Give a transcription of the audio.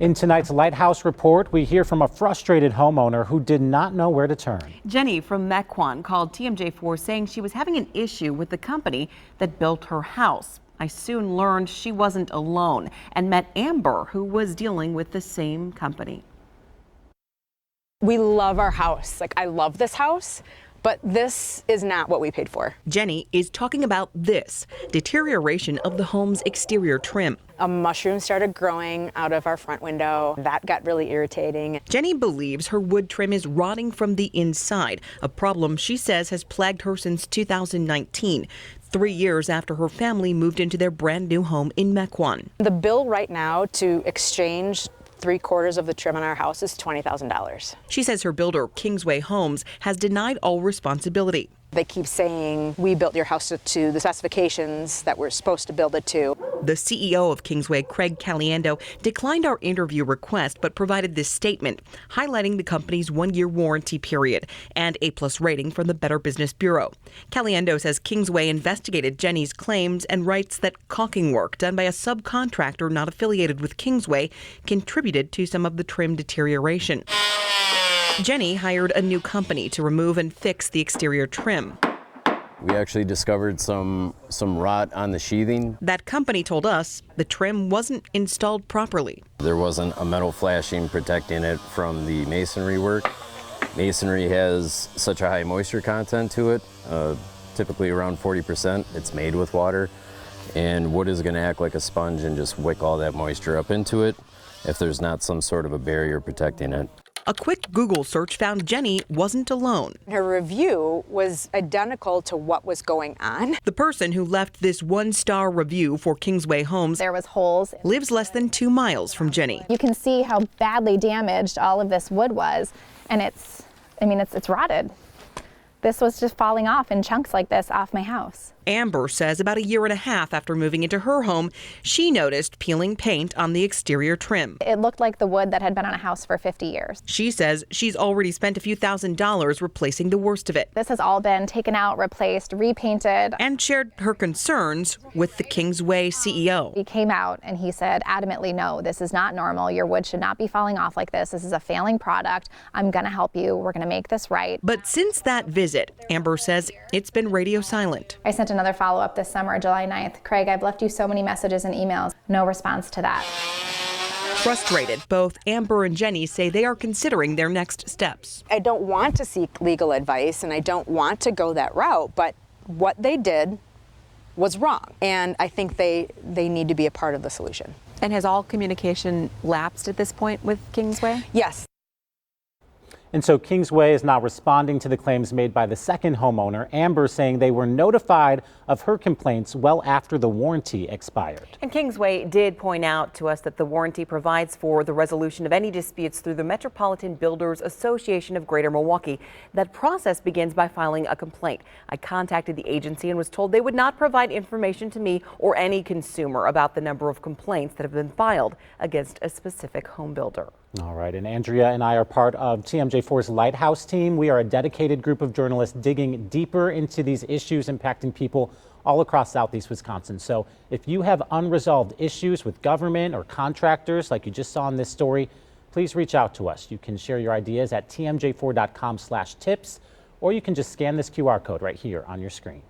In tonight's Lighthouse Report, we hear from a frustrated homeowner who did not know where to turn. Jenny from Mequon called TMJ4 saying she was having an issue with the company that built her house. I soon learned she wasn't alone and met Amber, who was dealing with the same company. We love our house. I love this house, but this is not what we paid for. Jenny is talking about this deterioration of the home's exterior trim. A mushroom started growing out of our front window. That got really irritating. Jenny believes her wood trim is rotting from the inside, a problem she says has plagued her since 2019, 3 years after her family moved into their brand new home in Mequon. The bill right now to exchange 3/4 of the trim on our house is $20,000. She says her builder, Kingsway Homes, has denied all responsibility. They keep saying, we built your house to the specifications that we're supposed to build it to. The CEO of Kingsway, Craig Caliendo, declined our interview request but provided this statement, highlighting the company's 1-year warranty period and A+ rating from the Better Business Bureau. Caliendo says Kingsway investigated Jenny's claims and writes that caulking work done by a subcontractor not affiliated with Kingsway contributed to some of the trim deterioration. Jenny hired a new company to remove and fix the exterior trim. We actually discovered some rot on the sheathing. That company told us the trim wasn't installed properly. There wasn't a metal flashing protecting it from the masonry work. Masonry has such a high moisture content to it, typically around 40%. It's made with water, and wood is going to act like a sponge and just wick all that moisture up into it if there's not some sort of a barrier protecting it. A quick Google search found Jenny wasn't alone. Her review was identical to what was going on. The person who left this 1-star review for Kingsway Homes, there was holes, lives less than 2 miles from Jenny. You can see how badly damaged all of this wood was, and it's rotted. This was just falling off in chunks like this off my house. Amber says about 1.5 years after moving into her home, she noticed peeling paint on the exterior trim. It looked like the wood that had been on a house for 50 years. She says she's already spent a few $1,000s replacing the worst of it. This has all been taken out, replaced, repainted. And shared her concerns with the Kingsway CEO. He came out and he said adamantly, no, this is not normal. Your wood should not be falling off like this. This is a failing product. I'm going to help you. We're going to make this right. But since that visit, Amber says it's been radio silent. I sent another follow-up this summer, July 9th. Craig, I've left you so many messages and emails. No response to that. Frustrated, both Amber and Jenny say they are considering their next steps. I don't want to seek legal advice and I don't want to go that route, but what they did was wrong. And I think they need to be a part of the solution. And has all communication lapsed at this point with Kingsway? Yes. And so Kingsway is not responding to the claims made by the second homeowner, Amber, saying they were notified of her complaints well after the warranty expired. And Kingsway did point out to us that the warranty provides for the resolution of any disputes through the Metropolitan Builders Association of Greater Milwaukee. That process begins by filing a complaint. I contacted the agency and was told they would not provide information to me or any consumer about the number of complaints that have been filed against a specific home builder. All right, and Andrea and I are part of TMJ4's Lighthouse team. We are a dedicated group of journalists digging deeper into these issues impacting people all across Southeast Wisconsin. So if you have unresolved issues with government or contractors like you just saw in this story, please reach out to us. You can share your ideas at tmj4.com/tips, or you can just scan this QR code right here on your screen.